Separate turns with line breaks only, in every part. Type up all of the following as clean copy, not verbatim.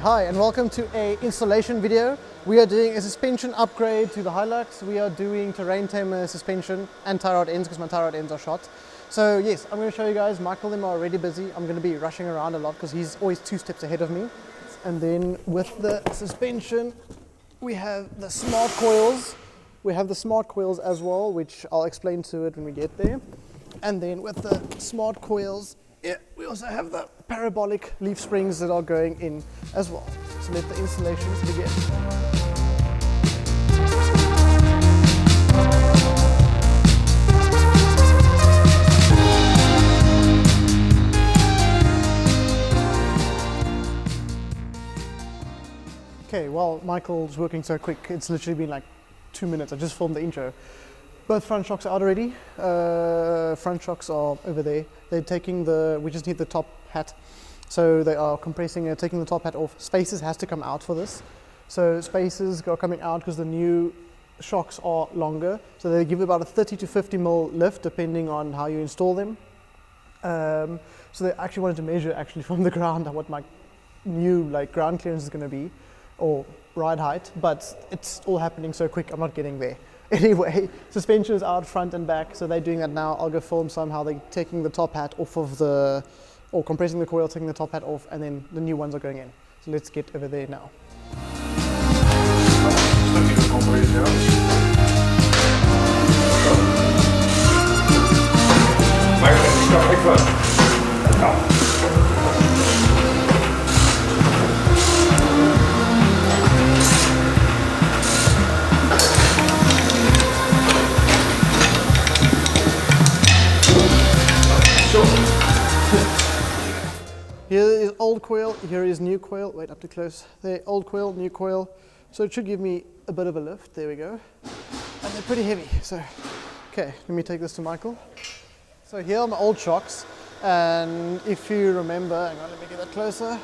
Hi and welcome to a installation video. We are doing a suspension upgrade to the Hilux. We are doing Terrain Tamer suspension and tie rod ends because my tie rod ends are shot. So yes, I'm going to show you guys. Michael and them are already busy. I'm going to be rushing around a lot because he's always 2 steps ahead of me. And then with the suspension, we have the Smart Coils. We have the Smart Coils as well, which I'll explain to it when we get there. And then with the Smart Coils, we also have the Parabolic Leaf Springs that are going in as well. So let the installations begin. Okay, well, Michael's working so quick. It's literally been like 2 minutes. I just filmed the intro. Both front shocks are out already. Front shocks are over there. They're taking we just need the top hat. So they are compressing it, taking the top hat off. Spacers has to come out for this. So spacers are coming out because the new shocks are longer. So they give about a 30 to 50 mil lift depending on how you install them. So they actually wanted to measure actually from the ground what my new ground clearance is going to be, or ride height, but it's all happening so quick I'm not getting there. Anyway, suspension is out front and back, so they're doing that now. I'll go film some how they're taking the top hat off of or compressing the coil, taking the top hat off, and then the new ones are going in. So let's get over there now. Here is old coil, here is new coil. Wait, up to close. There, old coil, new coil. So it should give me a bit of a lift. There we go. And they're pretty heavy. So, okay, let me take this to Michael. So here are my old shocks. And if you remember, hang on, let me get that closer.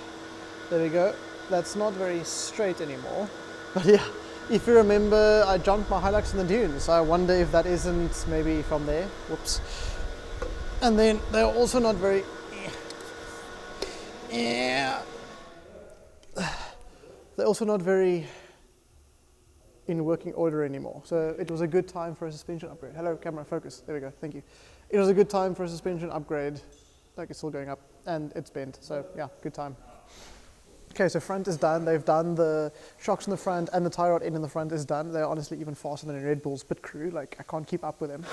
There we go. That's not very straight anymore. But yeah, if you remember, I jumped my Hilux in the dunes. So I wonder if that isn't maybe from there. Whoops. And then they're also not very... Yeah, they're also not very in working order anymore. So it was a good time for a suspension upgrade. Hello, camera, focus. There we go, thank you. It was a good time for a suspension upgrade. Like it's still going up and it's bent. So yeah, good time. Okay, so front is done. They've done the shocks in the front and the tie rod end in the front is done. They're honestly even faster than a Red Bull's pit crew. Like I can't keep up with them.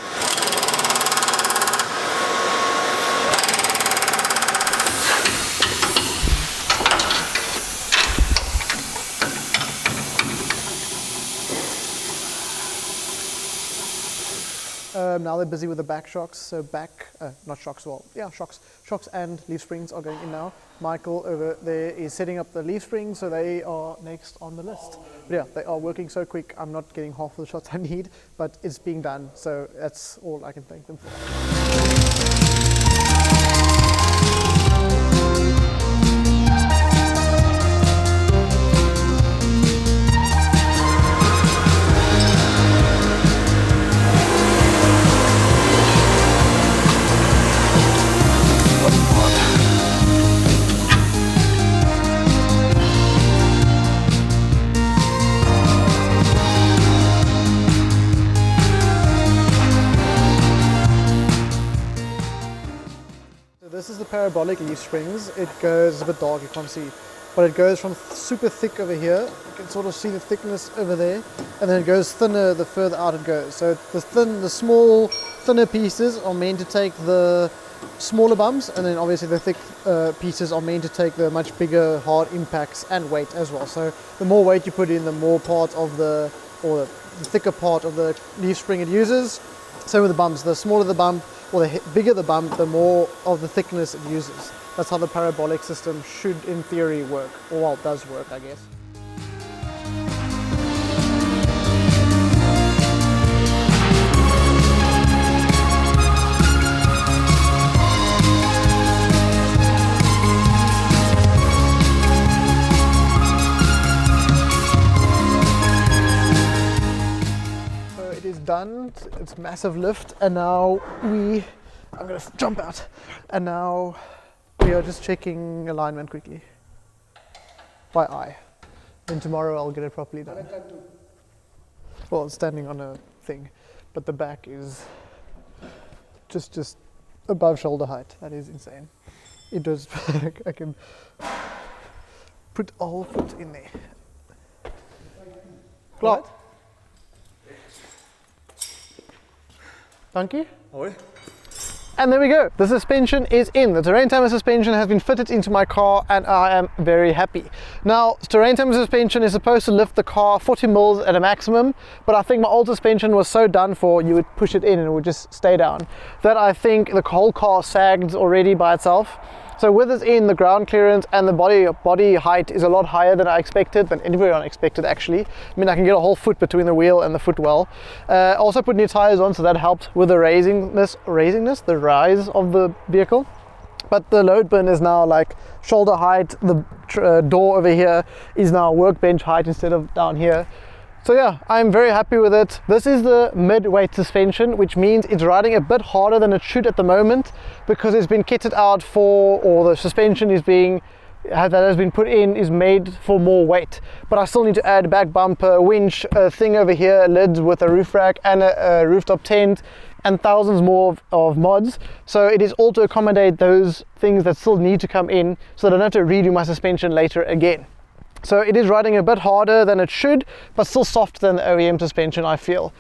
Now they're busy with the back shocks, so not shocks, well, yeah, shocks and leaf springs are going in now. Michael over there is setting up the leaf springs, so they are next on the list. But yeah, they are working so quick, I'm not getting half of the shots I need, but it's being done, so that's all I can thank them for. This is the Parabolic Leaf Springs. It goes a bit dark, you can't see, but it goes from super thick over here. You can sort of see the thickness over there, and then it goes thinner the further out it goes. So the small, thinner pieces are meant to take the smaller bumps, and then obviously the thick pieces are meant to take the much bigger hard impacts and weight as well. So the more weight you put in, the more part of the thicker part of the leaf spring it uses. Same with the bumps. The smaller the bump, or the bigger the bump, the more of the thickness it uses. That's how the parabolic system should, in theory, work. Or well, it does work, I guess. So it is done. It's massive lift, and now I'm gonna jump out, and now we are just checking alignment quickly. by eye. Then tomorrow I'll get it properly done. Well, it's standing on a thing, but the back is just above shoulder height. That is insane. It does. I can put a whole foot in there. Glad. Thank you.
Hoi.
And there we go, the suspension is in. The Terrain Tamer suspension has been fitted into my car and I am very happy. Now, Terrain Tamer suspension is supposed to lift the car 40 mils at a maximum, but I think my old suspension was so done for, you would push it in and it would just stay down, that I think the whole car sagged already by itself. So with this in, the ground clearance and the body height is a lot higher than I expected, than everyone expected actually. I mean, I can get a whole foot between the wheel and the footwell. Also put new tires on, so that helped with the the rise of the vehicle. But the load bin is now like shoulder height. The door over here is now workbench height instead of down here. So yeah, I'm very happy with it. This is the mid-weight suspension, which means it's riding a bit harder than it should at the moment, because it's been kitted out for, or the suspension is being, that has been put in, is made for more weight. But I still need to add a back bumper, a winch, a thing over here, lids with a roof rack and a rooftop tent, and thousands more of mods. So it is all to accommodate those things that still need to come in, so that I don't have to redo my suspension later again. So it is riding a bit harder than it should, but still softer than the OEM suspension, I feel.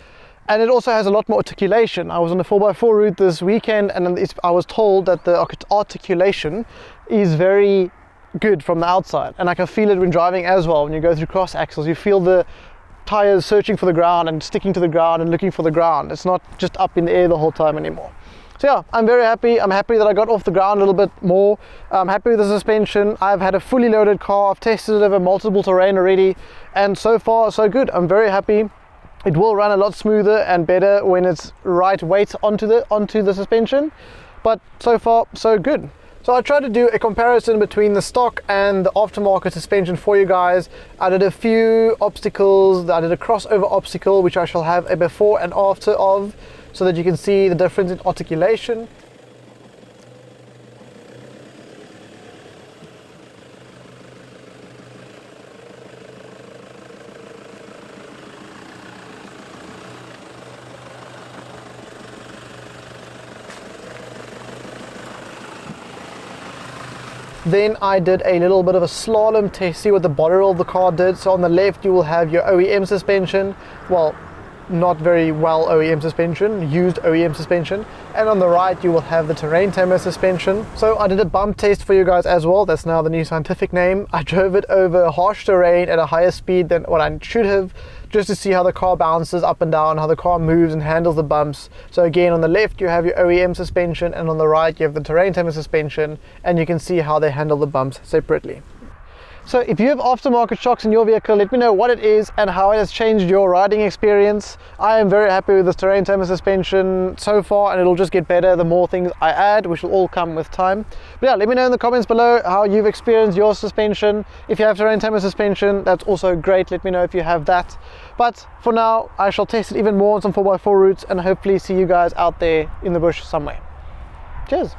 And it also has a lot more articulation. I was on a 4x4 route this weekend and I was told that the articulation is very good from the outside. And I can feel it when driving as well. When you go through cross axles, you feel the tires searching for the ground and sticking to the ground and looking for the ground. It's not just up in the air the whole time anymore. So yeah, I'm very happy. I'm happy that I got off the ground a little bit more. I'm happy with the suspension. I've had a fully loaded car. I've tested it over multiple terrain already, and so far so good. I'm very happy. It will run a lot smoother and better when it's right weight onto the suspension, but so far so good. So I tried to do a comparison between the stock and the aftermarket suspension for you guys. I did a few obstacles. I did a crossover obstacle, which I shall have a before and after of, so that you can see the difference in articulation. Then I did a little bit of a slalom test, see what the body roll of the car did. So on the left you will have your OEM suspension, well, not very well OEM suspension, used OEM suspension, and on the right you will have the Terrain Tamer suspension. So I did a bump test for you guys as well. That's now the new scientific name. I drove it over harsh terrain at a higher speed than what I should have, just to see how the car bounces up and down, how the car moves and handles the bumps. So again, on the left you have your OEM suspension, and on the right you have the Terrain Tamer suspension, and you can see how they handle the bumps separately. So if you have aftermarket shocks in your vehicle, let me know what it is and how it has changed your riding experience. I am very happy with this Terrain Tamer suspension so far, and it'll just get better the more things I add, which will all come with time. But yeah, let me know in the comments below how you've experienced your suspension. If you have Terrain Tamer suspension, that's also great. Let me know if you have that. But for now, I shall test it even more on some 4x4 routes and hopefully see you guys out there in the bush somewhere. Cheers.